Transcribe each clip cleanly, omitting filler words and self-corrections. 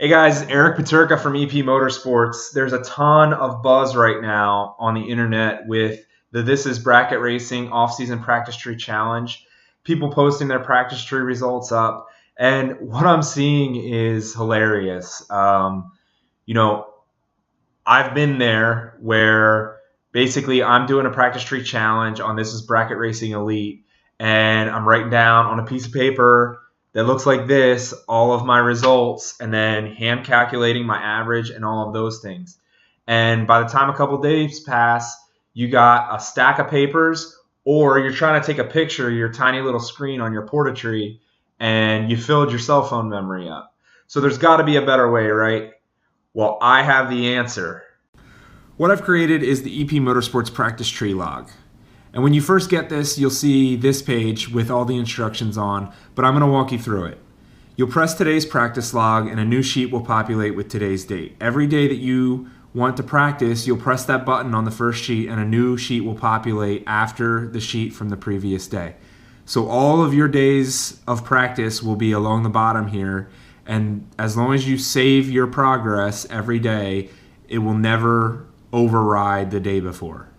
Hey guys, Eric Paterka from EP Motorsports. There's a ton of buzz right now on the internet with the This Is Bracket Racing Off-Season Practice Tree Challenge. People posting their practice tree results up, and what I'm seeing is hilarious. I've been there where basically I'm doing a practice tree challenge on This Is Bracket Racing Elite, and I'm writing down on a piece of paper that looks like this, all of my results, and then hand calculating my average and all of those things. And by the time a couple days pass, you got a stack of papers, or you're trying to take a picture of your tiny little screen on your Portatree, and you filled your cell phone memory up. So there's got to be a better way, right? Well, I have the answer. What I've created is the EP Motorsports practice tree log. And when you first get this, you'll see this page with all the instructions on, but I'm going to walk you through it. You'll press today's practice log and a new sheet will populate with today's date. Every day that you want to practice, you'll press that button on the first sheet and a new sheet will populate after the sheet from the previous day. So all of your days of practice will be along the bottom here, and as long as you save your progress every day, it will never override the day before.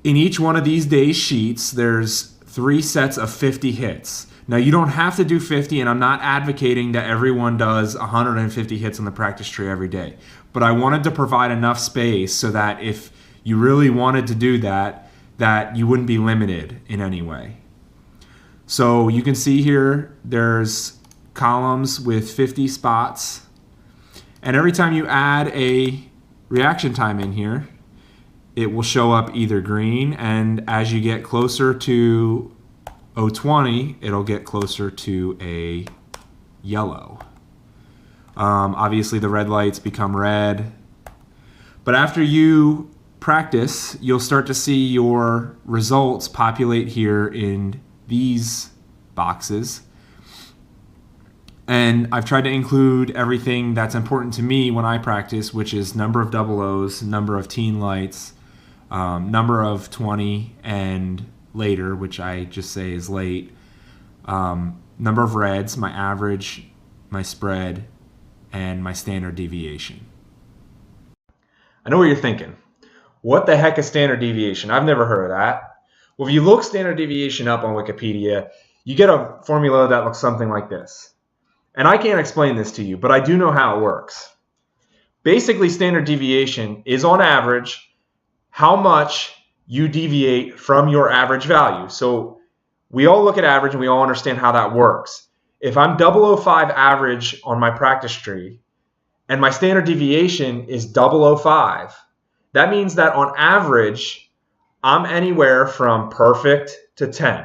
In each one of these days sheets, there's 3 sets of 50 hits. Now, you don't have to do 50, and I'm not advocating that everyone does 150 hits on the practice tree every day. But I wanted to provide enough space so that if you really wanted to do that, that you wouldn't be limited in any way. So you can see here, there's columns with 50 spots. And every time you add a reaction time in here, it will show up either green, and as you get closer to 020, it'll get closer to a yellow. Obviously the red lights become red. But after you practice, you'll start to see your results populate here in these boxes. And I've tried to include everything that's important to me when I practice, which is number of double O's, number of teen lights, number of 20 and later, which I just say is late, number of reds, my average, my spread, and my standard deviation. I know what you're thinking. What the heck is standard deviation? I've never heard of that. Well, if you look standard deviation up on Wikipedia, you get a formula that looks something like this. And I can't explain this to you, but I do know how it works. Basically, standard deviation is on average how much you deviate from your average value. So we all look at average and we all understand how that works. If I'm 005 average on my practice tree and my standard deviation is 005, that means that on average, I'm anywhere from perfect to 10.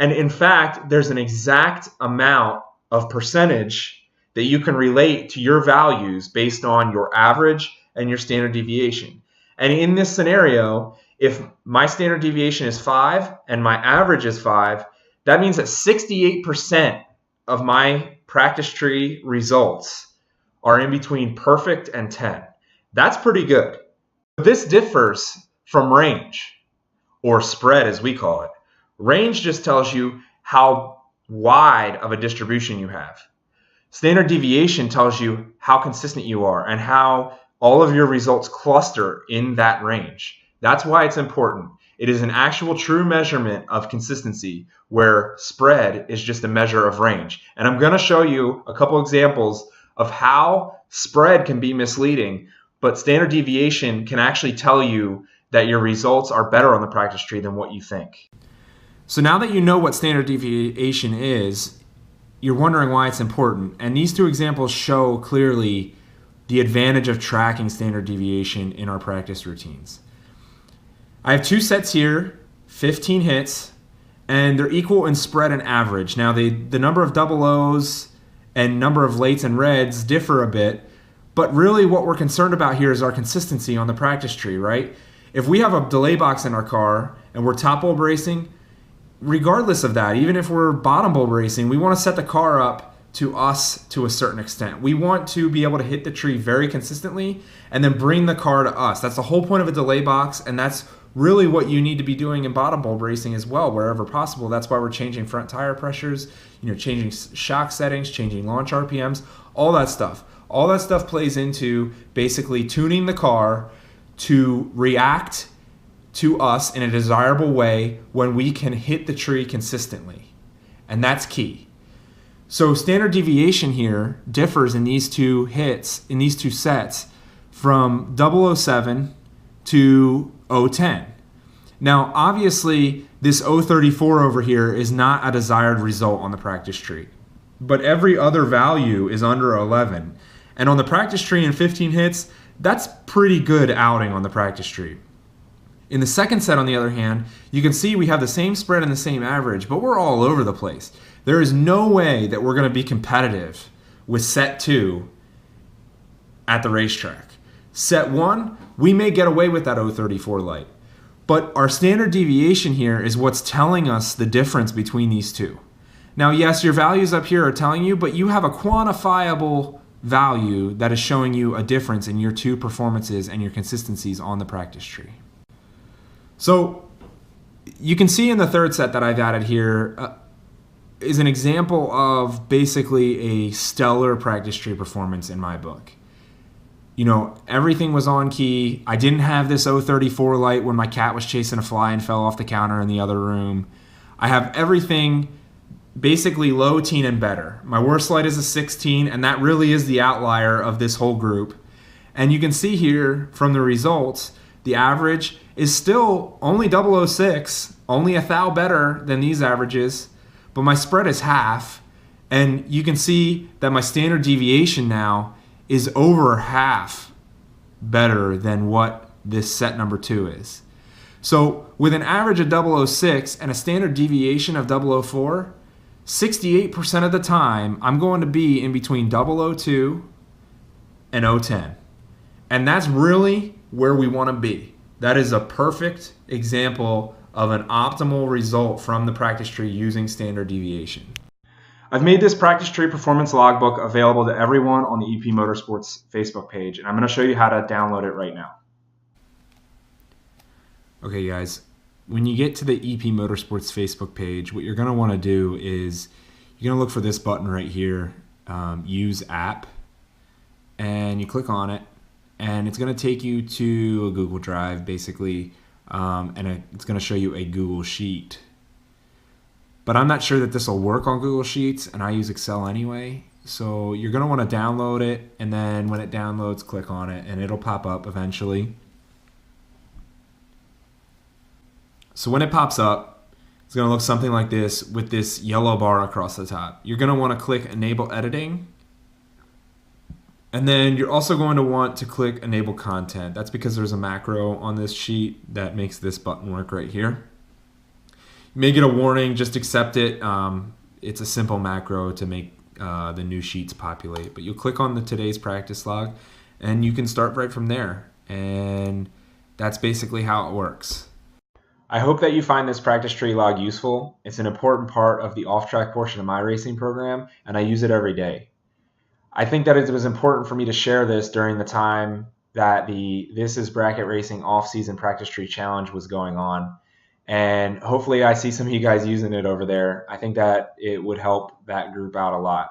And in fact, there's an exact amount of percentage that you can relate to your values based on your average and your standard deviation. And in this scenario, if my standard deviation is 5 and my average is 5, that means that 68% of my practice tree results are in between perfect and 10. That's pretty good. This differs from range, or spread as we call it. Range just tells you how wide of a distribution you have. Standard deviation tells you how consistent you are and how all of your results cluster in that range. That's why it's important. It is an actual true measurement of consistency, where spread is just a measure of range. And I'm going to show you a couple examples of how spread can be misleading, but standard deviation can actually tell you that your results are better on the practice tree than what you think. So now that you know what standard deviation is, you're wondering why it's important. And these 2 examples show clearly the advantage of tracking standard deviation in our practice routines. I have 2 sets here, 15 hits, and they're equal in spread and average. Now the number of double O's and number of lates and reds differ a bit, but really what we're concerned about here is our consistency on the practice tree, right? If we have a delay box in our car and we're top bulb racing, regardless of that, even if we're bottom bulb racing, we want to set the car up to us to a certain extent. We want to be able to hit the tree very consistently and then bring the car to us. That's the whole point of a delay box, and that's really what you need to be doing in bottom bulb racing as well, wherever possible. That's why we're changing front tire pressures, changing shock settings, changing launch RPMs, all that stuff. All that stuff plays into basically tuning the car to react to us in a desirable way when we can hit the tree consistently. And that's key. So standard deviation here differs in these two sets from 007 to 010. Now, obviously, this 034 over here is not a desired result on the practice tree, but every other value is under 11. And on the practice tree in 15 hits, that's pretty good outing on the practice tree. In the second set, on the other hand, you can see we have the same spread and the same average, but we're all over the place. There is no way that we're going to be competitive with set 2 at the racetrack. Set 1, we may get away with that 034 light. But our standard deviation here is what's telling us the difference between these two. Now, yes, your values up here are telling you, but you have a quantifiable value that is showing you a difference in your two performances and your consistencies on the practice tree. So you can see in the third set that I've added here is an example of basically a stellar practice tree performance in my book. Everything was on key. I didn't have this 034 light when my cat was chasing a fly and fell off the counter in the other room. I have everything basically low teen and better. My worst light is a 16, and that really is the outlier of this whole group. And you can see here from the results, the average is still only 006, only a thou better than these averages, but my spread is half. And you can see that my standard deviation now is over half better than what this set number 2 is. So with an average of 006 and a standard deviation of 004, 68% of the time I'm going to be in between 002 and 010. And that's really where we want to be. That is a perfect example of an optimal result from the practice tree using standard deviation. I've made this practice tree performance logbook available to everyone on the EP Motorsports Facebook page, and I'm going to show you how to download it right now. Okay, guys, when you get to the EP Motorsports Facebook page, what you're going to want to do is you're going to look for this button right here, Use App, and you click on it, and it's going to take you to a Google Drive, basically, and it's going to show you a Google Sheet. But I'm not sure that this will work on Google Sheets, and I use Excel anyway. So you're going to want to download it, and then when it downloads, click on it, and it'll pop up eventually. So when it pops up, it's going to look something like this with this yellow bar across the top. You're going to want to click Enable Editing, and then you're also going to want to click Enable Content. That's because there's a macro on this sheet that makes this button work right here. You may get a warning, just accept it. It's a simple macro to make the new sheets populate. But you'll click on the today's practice log, and you can start right from there. And that's basically how it works. I hope that you find this practice tree log useful. It's an important part of the off-track portion of my racing program, and I use it every day. I think that it was important for me to share this during the time that the This Is Bracket Racing off-season practice tree challenge was going on. And hopefully I see some of you guys using it over there. I think that it would help that group out a lot.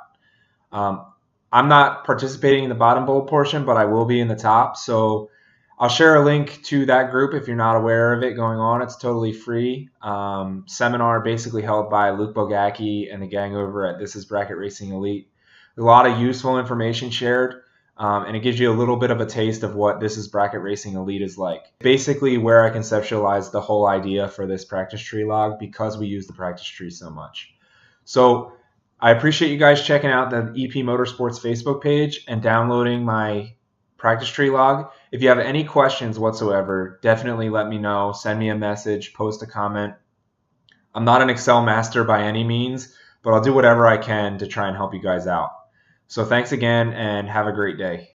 I'm not participating in the bottom bulb portion, but I will be in the top. So I'll share a link to that group if you're not aware of it going on. It's totally free. Seminar basically held by Luke Bogacki and the gang over at This Is Bracket Racing Elite. A lot of useful information shared. And it gives you a little bit of a taste of what This Is Bracket Racing Elite is like. Basically where I conceptualized the whole idea for this practice tree log because we use the practice tree so much. So I appreciate you guys checking out the EP Motorsports Facebook page and downloading my practice tree log. If you have any questions whatsoever, definitely let me know. Send me a message, post a comment. I'm not an Excel master by any means, but I'll do whatever I can to try and help you guys out. So thanks again and have a great day.